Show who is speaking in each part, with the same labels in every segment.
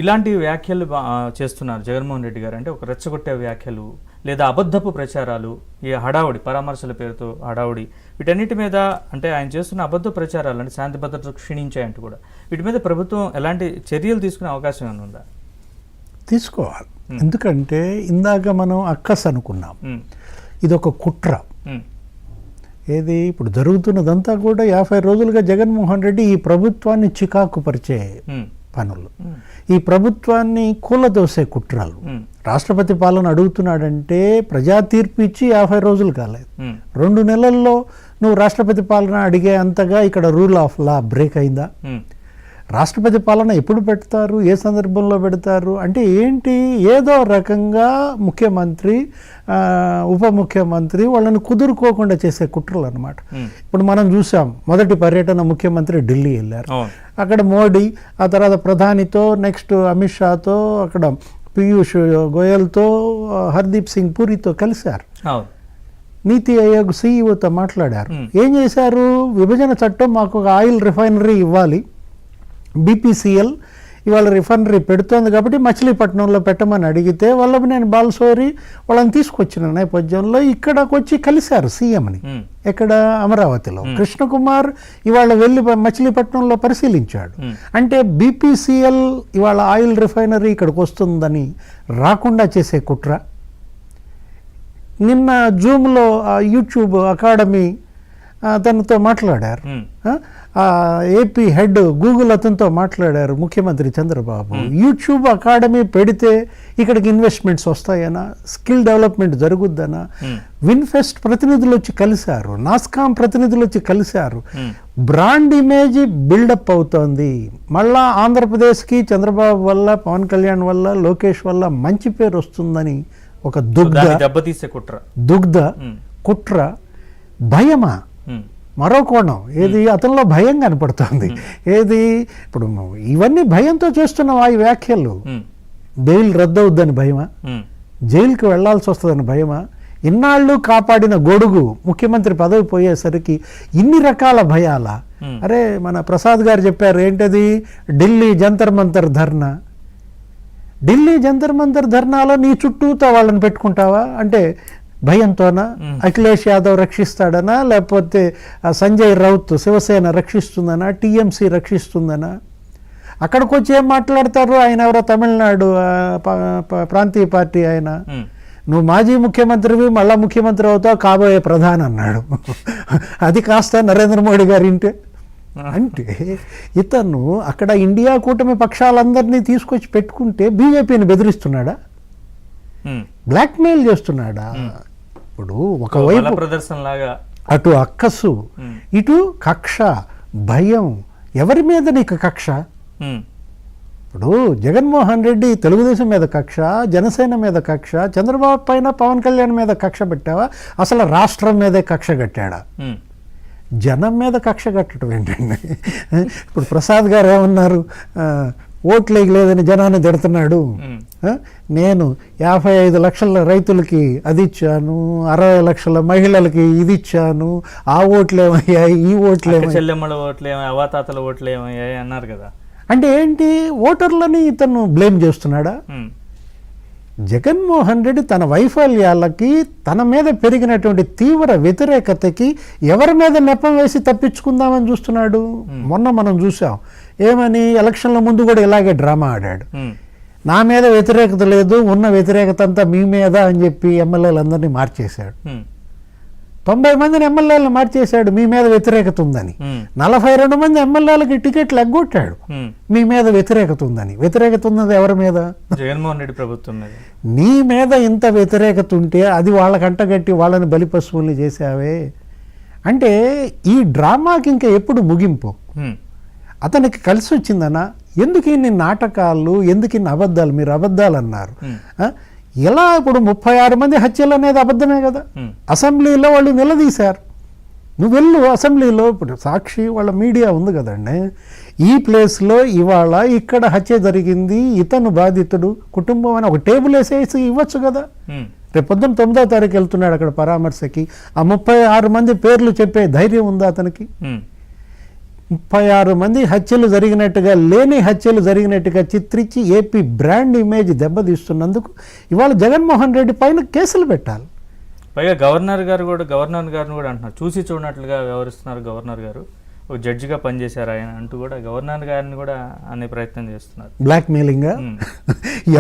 Speaker 1: ఇలాంటి వ్యాఖ్యలు చేస్తున్నారు జగన్మోహన్ రెడ్డి గారు. అంటే ఒక రెచ్చగొట్టే వ్యాఖ్యలు లేదా అబద్ధపు ప్రచారాలు, ఈ హడావుడి పరామర్శల పేరుతో హడావుడి, వీటన్నిటి మీద అంటే ఆయన చేస్తున్న అబద్ధ ప్రచారాలు అంటే శాంతి భద్రతలు క్షీణించాయంటూ కూడా వీటి మీద ప్రభుత్వం ఎలాంటి చర్యలు తీసుకునే అవకాశం ఏమైనా ఉందా?
Speaker 2: తీసుకోవాలి. ఎందుకంటే ఇందాక మనం అక్కస్ అనుకున్నాం, ఇది ఒక కుట్ర. ఏది ఇప్పుడు జరుగుతున్నదంతా కూడా 50 రోజులుగా జగన్మోహన్ రెడ్డి ఈ ప్రభుత్వాన్ని చికాకు పరిచే పనులు, ఈ ప్రభుత్వాన్ని కూలదోసే కుట్రలు. రాష్ట్రపతి పాలన అడుగుతున్నాడంటే ప్రజా తీర్పు ఇచ్చి 50 రోజులు కాలేదు, 2 నెలల్లో నువ్వు రాష్ట్రపతి పాలన అడిగే అంతగా ఇక్కడ రూల్ ఆఫ్ లా బ్రేక్ అయిందా? రాష్ట్రపతి పాలన ఎప్పుడు పెడతారు, ఏ సందర్భంలో పెడతారు అంటే ఏంటి? ఏదో రకంగా ముఖ్యమంత్రి, ఉప ముఖ్యమంత్రి వాళ్ళని కుదురుకోకుండా చేసే కుట్రలు అనమాట. ఇప్పుడు మనం చూసాం, మొదటి పర్యటన ముఖ్యమంత్రి ఢిల్లీ వెళ్ళారు, అక్కడ మోడీ, ఆ తర్వాత ప్రధానితో, నెక్స్ట్ అమిత్ షాతో, అక్కడ పీయూష్ గోయల్తో, హర్దీప్ సింగ్ పూరితో కలిశారు, నీతి ఆయోగ్ సీఈఓతో మాట్లాడారు. ఏం చేశారు? విభజన చట్టం మాకు ఒక ఆయిల్ రిఫైనరీ ఇవ్వాలి, బీపీసీఎల్ ఇవాళ రిఫైనరీ పెడుతోంది కాబట్టి మచిలీపట్నంలో పెట్టమని అడిగితే వల్లభనేని బాలశౌరి వాళ్ళని తీసుకొచ్చిన నేపథ్యంలో ఇక్కడికి వచ్చి కలిశారు సీఎంని. ఎక్కడ? అమరావతిలో. కృష్ణకుమార్ ఇవాళ వెళ్ళి మచిలీపట్నంలో పరిశీలించాడు. అంటే బీపీసీఎల్ ఇవాళ ఆయిల్ రిఫైనరీ ఇక్కడికి వస్తుందని రాకుండా చేసే కుట్ర. నిన్న జూమ్లో యూట్యూబ్ అకాడమీ అతనితో మాట్లాడారు, ఏపీ హెడ్ గూగుల్ అతనితో మాట్లాడారు ముఖ్యమంత్రి చంద్రబాబు. యూట్యూబ్ అకాడమీ పెడితే ఇక్కడికి ఇన్వెస్ట్మెంట్స్ వస్తాయనా, స్కిల్ డెవలప్మెంట్ జరుగుద్దనా? విన్ఫెస్ట్ ప్రతినిధులు వచ్చి కలిశారు, నాస్కామ్ ప్రతినిధులు వచ్చి కలిశారు. బ్రాండ్ ఇమేజ్ బిల్డప్ అవుతోంది. మళ్ళా ఆంధ్రప్రదేశ్కి చంద్రబాబు వల్ల, పవన్ కళ్యాణ్ వల్ల, లోకేష్ వల్ల మంచి పేరు వస్తుందని ఒక దుగ్ధ కుట్ర. భయమా? మరో కోణం ఏది? అతనిలో భయం కనపడుతుంది. ఏది? ఇప్పుడు ఇవన్నీ భయంతో చేస్తున్నావా ఈ వ్యాఖ్యలు? బెయిల్ రద్దవుద్దని భయమా? జైలుకి వెళ్లాల్సి వస్తుందని భయమా? ఇన్నాళ్ళు కాపాడిన గొడుగు ముఖ్యమంత్రి పదవి పోయేసరికి ఇన్ని రకాల భయాలా? అరే, మన ప్రసాద్ గారు చెప్పారు, ఏంటది? ఢిల్లీ జంతర్ మంతర్ ధర్నా. ఢిల్లీ జంతర్ మంతర్ ధర్నాలో నీ చుట్టూతో వాళ్ళని పెట్టుకుంటావా? అంటే భయంతోనా? అఖిలేష్ యాదవ్ రక్షిస్తాడనా, లేకపోతే సంజయ్ రౌత్ శివసేన రక్షిస్తుందనా, టీఎంసీ రక్షిస్తుందనా? అక్కడికి వచ్చి ఏం మాట్లాడతారు? ఆయన ఎవరో తమిళనాడు ప్రాంతీయ పార్టీ ఆయన, నువ్వు మాజీ ముఖ్యమంత్రివి, మళ్ళా ముఖ్యమంత్రి అవుతావు, కాబోయే ప్రధాని అన్నాడు. అది కాస్త నరేంద్ర మోడీ గారి ఇంటే. అంటే ఇతను అక్కడ ఇండియా కూటమి పక్షాలందరినీ తీసుకొచ్చి పెట్టుకుంటే బీజేపీని బెదిరిస్తున్నాడా, బ్లాక్మెయిల్ చేస్తున్నాడా? ఇప్పుడు ఒకవైపు ప్రదర్శనలాగా అటు అక్కసు, ఇటు కక్ష, భయం. ఎవరి మీద నీకు కక్ష? ఇప్పుడు జగన్మోహన్ రెడ్డి తెలుగుదేశం మీద కక్ష, జనసేన మీద కక్ష, చంద్రబాబు పైన, పవన్ కళ్యాణ్ మీద కక్ష పెట్టావా? అసలు రాష్ట్రం మీదే కక్ష కట్టాడా? జనం మీద కక్ష కట్టడం ఏంటండి? ఇప్పుడు ప్రసాద్ గారు ఏమన్నారు? ఓట్లేకి లేదని జనాన్ని తిడుతున్నాడు. నేను 55 లక్షల రైతులకి అది ఇచ్చాను, 60 లక్షల మహిళలకి ఇది ఇచ్చాను, ఆ ఓట్లేమయ్యాయి, ఈ ఓట్లేమయ్యాయి,
Speaker 1: అవాతాతల ఓట్లేమయ్యాయి అన్నారు కదా.
Speaker 2: అంటే ఏంటి? ఓటర్లని ఇతను బ్లేమ్ చేస్తున్నాడా? జగన్మోహన్ రెడ్డి తన వైఫల్యాలకి, తన మీద పెరిగినటువంటి తీవ్ర వ్యతిరేకతకి ఎవరి మీద నెపం వేసి తప్పించుకుందామని చూస్తున్నాడు. మొన్న మనం చూసాం ఏమని, ఎలక్షన్ల ముందు కూడా ఇలాగే డ్రామా ఆడాడు. నా మీద వ్యతిరేకత లేదు, ఉన్న వ్యతిరేకత అంతా మీ మీద అని చెప్పి ఎమ్మెల్యేలందరినీ మార్చేశాడు. 90 మందిని ఎమ్మెల్యేలను మార్చేశాడు మీ మీద వ్యతిరేకత ఉందని. 42 మంది ఎమ్మెల్యేలకి టికెట్లు ఎగ్గొట్టాడు మీ మీద వ్యతిరేకత ఉందని. వ్యతిరేకత ఉన్నది ఎవరి మీద?
Speaker 1: జగన్మోహన్ రెడ్డి ప్రభుత్వం మీద.
Speaker 2: నీ మీద ఇంత వ్యతిరేకత ఉంటే అది వాళ్ళకంటగట్టి వాళ్ళని బలిపశువుల్ని చేసావే అంటే ఈ డ్రామాకి ఇంకా ఎప్పుడు ముగింపు? అతనికి కలిసి వచ్చిందనా? ఎందుకు ఇన్ని నాటకాలు, ఎందుకు ఇన్ని అబద్ధాలు? మీరు అబద్ధాలు అన్నారు. ఎలా? ఇప్పుడు 36 మంది హత్యలు అనేది అబద్ధమే కదా. అసెంబ్లీలో వాళ్ళు నిలదీశారు. నువ్వు వెళ్ళు అసెంబ్లీలో, ఇప్పుడు సాక్షి వాళ్ళ మీడియా ఉంది కదండి, ఈ ప్లేస్లో ఇవాళ ఇక్కడ హత్య జరిగింది, ఇతను బాధితుడు, కుటుంబం అని ఒక టేబుల్ వేసేసి ఇవ్వచ్చు కదా. రేపు పొద్దున్న 9వ తారీఖు వెళ్తున్నాడు అక్కడ పరామర్శకి. ఆ 36 మంది పేర్లు చెప్పే ధైర్యం ఉందా అతనికి? 36 మంది హత్యలు జరిగినట్టుగా లేని హత్యలు జరిగినట్టుగా చిత్రించి ఏపీ బ్రాండ్ ఇమేజ్ దెబ్బతీస్తున్నందుకు ఇవాళ జగన్మోహన్ రెడ్డి పైన కేసులు పెట్టాలి.
Speaker 1: పైగా గవర్నర్ గారిని కూడా అంటున్నారు, చూసి చూడనట్లుగా వ్యవహరిస్తున్నారు గవర్నర్ గారు, ఒక జడ్జిగా పనిచేశారు ఆయన అంటూ కూడా గవర్నర్ గారిని కూడా అనే ప్రయత్నం చేస్తున్నారు.
Speaker 2: బ్లాక్ మెయిలింగా?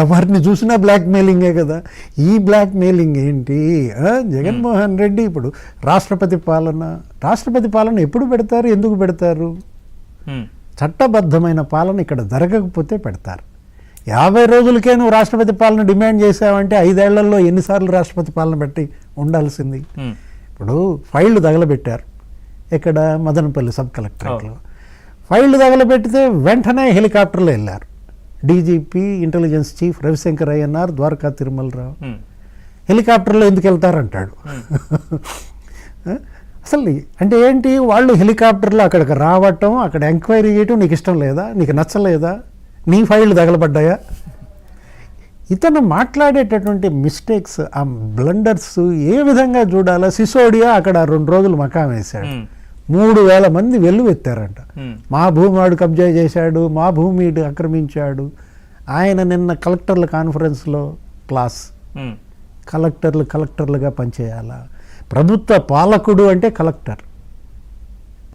Speaker 2: ఎవరిని చూసినా బ్లాక్ మెయిలింగే కదా. ఈ బ్లాక్ మెయిలింగ్ ఏంటి? జగన్మోహన్ రెడ్డి ఇప్పుడు రాష్ట్రపతి పాలన ఎప్పుడు పెడతారు, ఎందుకు పెడతారు? చట్టబద్ధమైన పాలన ఇక్కడ జరగకపోతే పెడతారు. 50 రోజులకే నువ్వు రాష్ట్రపతి పాలన డిమాండ్ చేసావంటే 5 ఏళ్లలో ఎన్నిసార్లు రాష్ట్రపతి పాలన పెట్టి ఉండాల్సింది? ఇప్పుడు ఫైళ్లు తగలబెట్టారు ఇక్కడ మదనపల్లి సబ్ కలెక్టరేట్లో. ఫైళ్లు తగలబెట్టితే వెంటనే హెలికాప్టర్లో వెళ్ళారు. DGP intelligence chief Ravishankar Ayyannar, Dwaraka Tirumalarao హెలికాప్టర్లో ఎందుకు వెళ్తారంటాడు. అసలు అంటే ఏంటి? వాళ్ళు హెలికాప్టర్లో అక్కడికి రావటం, అక్కడ ఎంక్వైరీ చేయటం నీకు ఇష్టం లేదా? నీకు నచ్చలేదా? నీ ఫైళ్ళు తగలబడ్డాయా? ఇతను మాట్లాడేటటువంటి మిస్టేక్స్, ఆ బ్లండర్స్ ఏ విధంగా చూడాలా? సిసోడియా అక్కడ 2 రోజులు మకాం వేశాడు. 3000 మంది వెల్లువెత్తారంట. మా భూమి వాడు కబ్జా చేశాడు, మా భూమి ఆక్రమించాడు. ఆయన నిన్న కలెక్టర్ల కాన్ఫరెన్స్లో క్లాస్, కలెక్టర్లుగా పనిచేయాలా? ప్రభుత్వ పాలకుడు అంటే కలెక్టర్,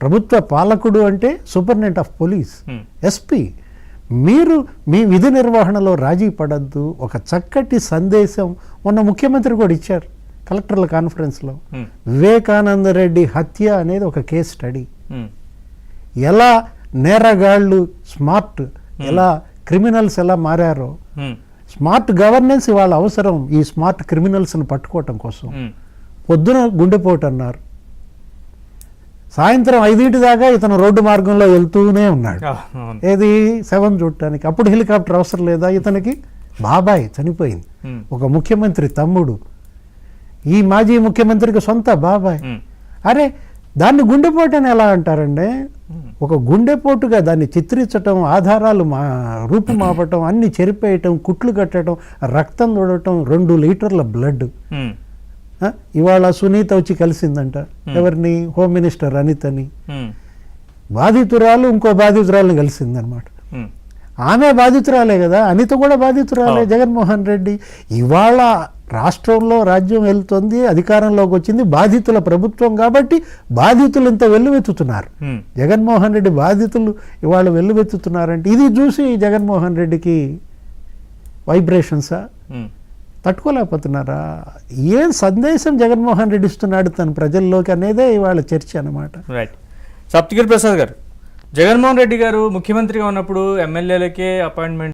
Speaker 2: ప్రభుత్వ పాలకుడు అంటే సూపరింటెండెంట్ ఆఫ్ పోలీస్, ఎస్పీ. మీరు మీ విధి నిర్వహణలో రాజీ పడద్దు. ఒక చక్కటి సందేశం మొన్న ముఖ్యమంత్రి కూడా ఇచ్చారు కలెక్టర్ల కాన్ఫరెన్స్లో. వివేకానంద రెడ్డి హత్య అనేది ఒక కేస్ స్టడీ. ఎలా నేరగాళ్ళు స్మార్ట్, ఎలా క్రిమినల్స్ ఎలా మారారో. స్మార్ట్ గవర్నెన్స్ ఇవాళ అవసరం ఈ స్మార్ట్ క్రిమినల్స్ని పట్టుకోవటం కోసం. పొద్దున గుండెపోటు అన్నారు, సాయంత్రం 5 దాకా ఇతను రోడ్డు మార్గంలో వెళ్తూనే ఉన్నాడు. ఏది శవం చూడటానికి. అప్పుడు హెలికాప్టర్ అవసరం లేదా ఇతనికి? బాబాయ్ చనిపోయింది, ఒక ముఖ్యమంత్రి తమ్ముడు, ఈ మాజీ ముఖ్యమంత్రికి సొంత బాబాయ్. అరే దాన్ని గుండెపోటు అని ఎలా అంటారండి? ఒక గుండెపోటుగా దాన్ని చిత్రించటం, ఆధారాలు రూపుమాపటం, అన్ని చెరిపేయటం, కుట్లు కట్టడం, రక్తం చూడటం, 2 లీటర్ల బ్లడ్. ఇవాళ సునీత వచ్చి కలిసిందంట ఎవరిని? హోమ్ మినిస్టర్ అనితని. బాధితురాలు ఇంకో బాధితురాలను కలిసిందనమాట. ఆమె బాధితురాలే కదా, అనిత కూడా బాధితురాలే. జగన్మోహన్ రెడ్డి ఇవాళ రాష్ట్రంలో రాజ్యం వెళ్తుంది, అధికారంలోకి వచ్చింది బాధితుల ప్రభుత్వం కాబట్టి బాధితులు ఇంత వెల్లువెత్తుతున్నారు. జగన్మోహన్ రెడ్డి బాధితులు ఇవాళ వెల్లువెత్తుతున్నారంటే ఇది చూసి జగన్మోహన్ రెడ్డికి వైబ్రేషన్సా? తట్టుకోలేకపోతున్నారా? ఏం సందేశం జగన్మోహన్ రెడ్డి ఇస్తున్నాడు తన ప్రజల్లోకి అనేదే ఇవాళ చర్చ అన్నమాట.
Speaker 1: రైట్. సప్తగిరి ప్రసాద్ గారు, జగన్మోహన్ రెడ్డి గారు ముఖ్యమంత్రిగా ఉన్నప్పుడు ఎమ్మెల్యేలకే అపాయింట్మెంట్